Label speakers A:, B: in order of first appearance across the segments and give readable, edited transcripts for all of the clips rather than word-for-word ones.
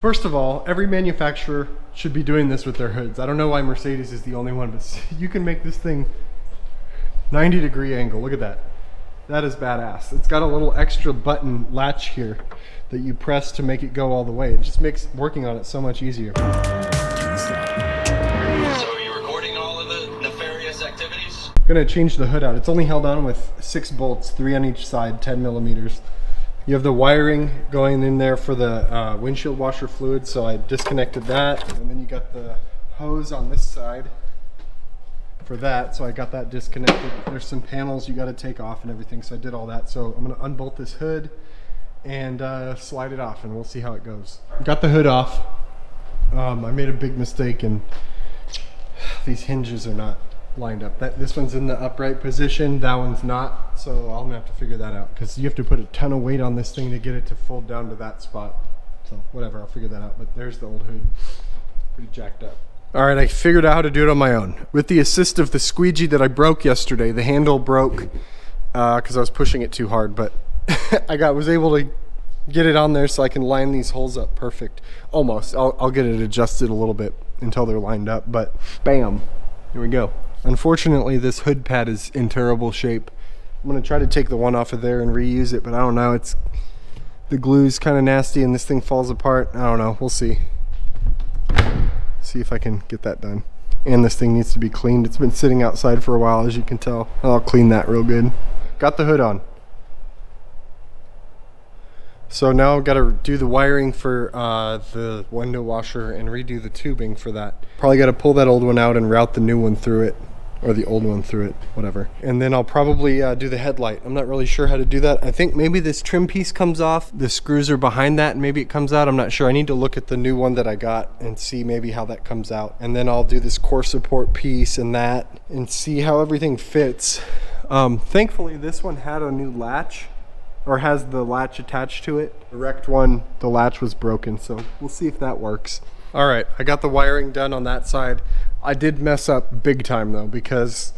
A: First of all, every manufacturer should be doing this with their hoods. I don't know why Mercedes is the only one, but you can make this thing 90-degree angle. Look at that. That is badass. It's got a little extra button latch here that you press to make it go all the way. It just makes working on it so much easier.
B: So are you recording all of the nefarious activities?
A: I'm gonna change the hood out. It's only held on with 6 bolts, 3 on each side, 10 millimeters. You have the wiring going in there for the windshield washer fluid, so I disconnected that. And then you got the hose on this side for that, so I got that disconnected. There's some panels you got to take off and everything, so I did all that. So I'm going to unbolt this hood and slide it off, and we'll see how it goes. Got the hood off. I made a big mistake, and these hinges are not lined up. This one's in the upright position, that one's not, so I'm gonna have to figure that out because you have to put a ton of weight on this thing to get it to fold down to that spot. So whatever, I'll figure that out. But there's the old hood, pretty jacked up. All right, I figured out how to do it on my own with the assist of the squeegee that I broke yesterday. The handle broke because I was pushing it too hard, but I was able to get it on there so I can line these holes up perfect. Almost. I'll get it adjusted a little bit until they're lined up, but bam, here we go. Unfortunately, this hood pad is in terrible shape. I'm gonna try to take the one off of there and reuse it, but I don't know. The glue's kind of nasty and this thing falls apart. I don't know, we'll see. See if I can get that done. And this thing needs to be cleaned. It's been sitting outside for a while, as you can tell. I'll clean that real good. Got the hood on. So now I've got to do the wiring for the window washer and redo the tubing for that. Probably got to pull that old one out and route the new one through it, or the old one through it, whatever. And then I'll probably do the headlight. I'm not really sure how to do that. I think maybe this trim piece comes off. The screws are behind that and maybe it comes out. I'm not sure. I need to look at the new one that I got and see maybe how that comes out. And then I'll do this core support piece and that and see how everything fits. Thankfully this one had a new latch, or has the latch attached to it. The wrecked one, the latch was broken, so we'll see if that works. All right, I got the wiring done on that side. I did mess up big time though, because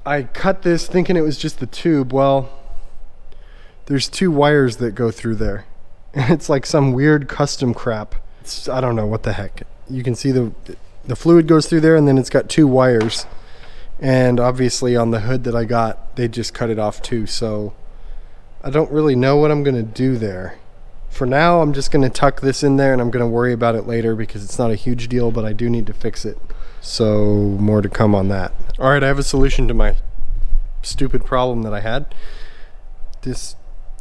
A: I cut this thinking it was just the tube. Well, there's 2 wires that go through there. It's like some weird custom crap. I don't know what the heck. You can see the fluid goes through there, and then it's got 2 wires. And obviously on the hood that I got, they just cut it off too, so I don't really know what I'm gonna do there. For now, I'm just gonna tuck this in there and I'm gonna worry about it later because it's not a huge deal, but I do need to fix it. So more to come on that. All right, I have a solution to my stupid problem that I had. This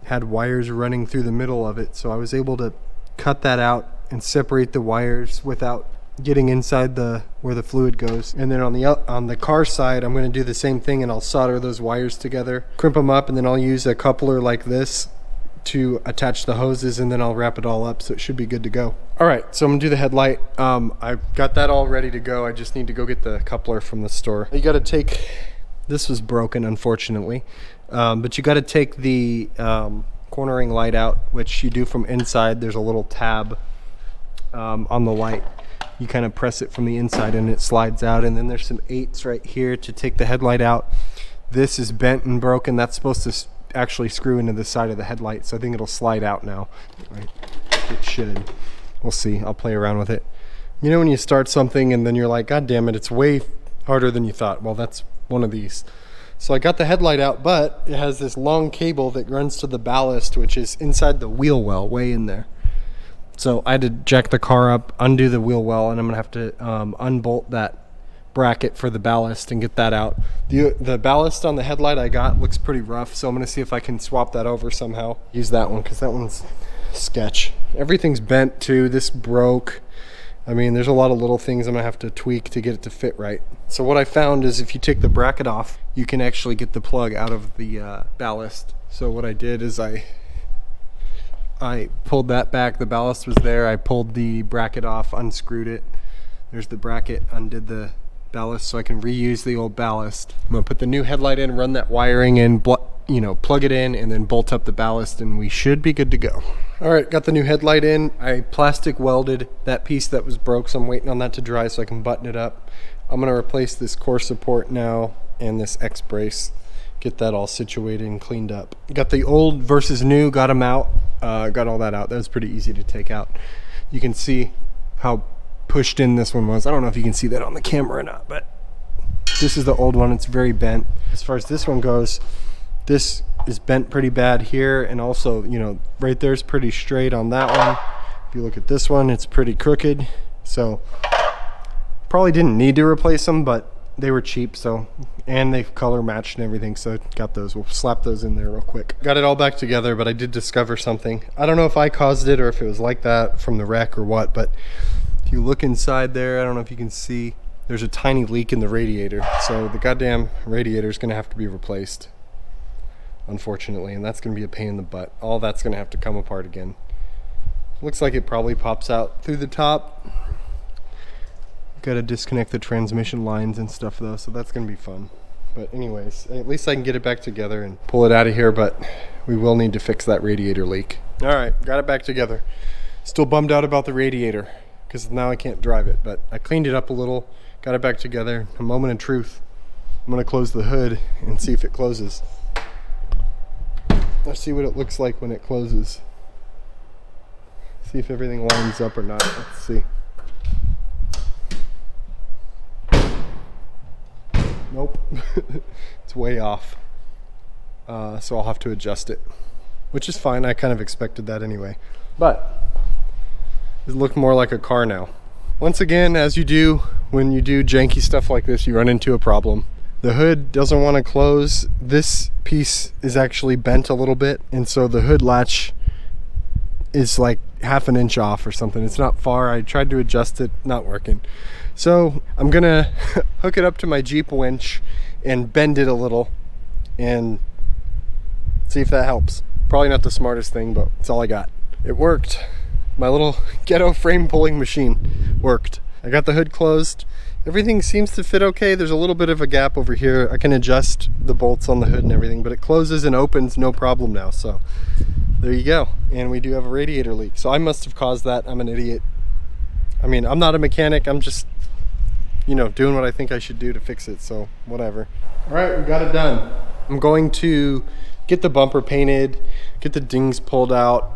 A: had wires running through the middle of it, so I was able to cut that out and separate the wires without getting inside where the fluid goes. And then on the car side, I'm going to do the same thing, and I'll solder those wires together, crimp them up, and then I'll use a coupler like this to attach the hoses, and then I'll wrap it all up, so it should be good to go. All right, so I'm gonna do the headlight. I've got that all ready to go. I just need to go get the coupler from the store. You got to take, this was broken unfortunately, but you got to take the cornering light out, which you do from inside. There's a little tab on the light. You kind of press it from the inside and it slides out, and then there's some 8s right here to take the headlight out. This is bent and broken. That's supposed to actually screw into the side of the headlight, so I think it'll slide out now. Right. It should. We'll see. I'll play around with it. You know when you start something and then you're like, God damn it, it's way harder than you thought. Well, that's one of these. So I got the headlight out, but it has this long cable that runs to the ballast, which is inside the wheel well, way in there. So I had to jack the car up, undo the wheel well, and I'm gonna have to unbolt that bracket for the ballast and get that out. The ballast on the headlight I got looks pretty rough, so I'm gonna see if I can swap that over somehow. Use that one, because that one's sketch. Everything's bent too. This broke. I mean, there's a lot of little things I'm gonna have to tweak to get it to fit right. So what I found is if you take the bracket off, you can actually get the plug out of the ballast. So what I did is I pulled that back. The ballast was there. I pulled the bracket off, unscrewed it. There's the bracket, undid the ballast, so I can reuse the old ballast. I'm gonna put the new headlight in, run that wiring in, plug it in, and then bolt up the ballast, and we should be good to go. All right, got the new headlight in. I plastic welded that piece that was broke, so I'm waiting on that to dry so I can button it up. I'm gonna replace this core support now and this X brace. Get that all situated and cleaned up. Got the old versus new, got them out. Got all that out. That was pretty easy to take out. you can see how pushed in this one was. I don't know if you can see that on the camera or not, but this is the old one. It's very bent. As far as this one goes, this is bent pretty bad here, and also, you know, right there's pretty straight on that one. If you look at this one, it's pretty crooked. So probably didn't need to replace them, but they were cheap, so, and they color matched and everything, so got those. We'll slap those in there real quick. Got it all back together, but I did discover something. I don't know if I caused it or if it was like that from the wreck or what, but if you look inside there, I don't know if you can see, there's a tiny leak in the radiator. So the goddamn radiator is gonna have to be replaced, unfortunately, and that's gonna be a pain in the butt. All that's gonna have to come apart again. Looks like it probably pops out through the top. Got to disconnect the transmission lines and stuff though, so that's gonna be fun. But anyways, at least I can get it back together and pull it out of here, but we will need to fix that radiator leak. All right, got it back together. Still bummed out about the radiator because now I can't drive it, but I cleaned it up a little, got it back together. A moment of truth. I'm gonna close the hood and see if it closes. Let's see what it looks like when it closes. See if everything lines up or not. Let's see. Nope. It's way off. So I'll have to adjust it, which is fine. I kind of expected that anyway. But it looks more like a car now. Once again, as you do when you do janky stuff like this, you run into a problem. The hood doesn't want to close. This piece is actually bent a little bit, and so the hood latch is like half an inch off or something. It's not far. I tried to adjust it, not working. So I'm gonna hook it up to my Jeep winch and bend it a little and see if that helps. Probably not the smartest thing, but it's all I got. It worked. My little ghetto frame pulling machine worked. I got the hood closed. Everything seems to fit okay. There's a little bit of a gap over here. I can adjust the bolts on the hood and everything, but it closes and opens no problem now. So there you go. And we do have a radiator leak. So I must have caused that. I'm an idiot. I mean, I'm not a mechanic. I'm just, you know, doing what I think I should do to fix it. So whatever. All right, we got it done. I'm going to get the bumper painted, get the dings pulled out.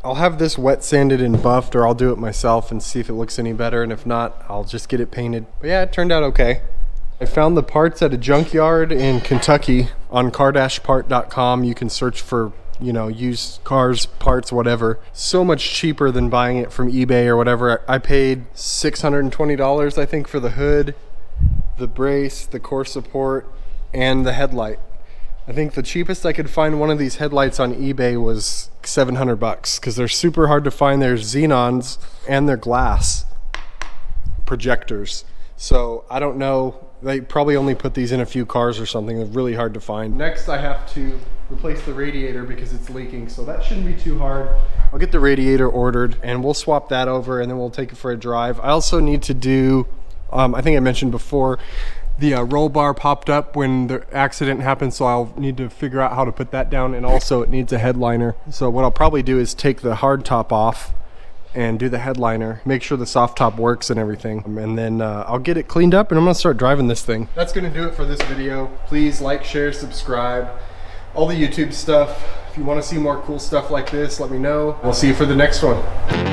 A: I'll have this wet sanded and buffed, or I'll do it myself and see if it looks any better, and if not, I'll just get it painted. But yeah, it turned out okay. I found the parts at a junkyard in Kentucky on car-part.com. You can search for, you know, used cars, parts, whatever. So much cheaper than buying it from eBay or whatever. I paid $620, I think, for the hood, the brace, the core support, and the headlight. I think the cheapest I could find one of these headlights on eBay was $700 because they're super hard to find. They're xenons and they're glass projectors. So I don't know, they probably only put these in a few cars or something. They're really hard to find. Next I have to replace the radiator because it's leaking, so that shouldn't be too hard. I'll get the radiator ordered and we'll swap that over and then we'll take it for a drive. I also need to do, I think I mentioned before, the roll bar popped up when the accident happened, so I'll need to figure out how to put that down, and also it needs a headliner. So what I'll probably do is take the hard top off and do the headliner, make sure the soft top works and everything, and then I'll get it cleaned up and I'm gonna start driving this thing. That's gonna do it for this video. Please like, share, subscribe, all the YouTube stuff. If you want to see more cool stuff like this, let me know. We'll see you for the next one.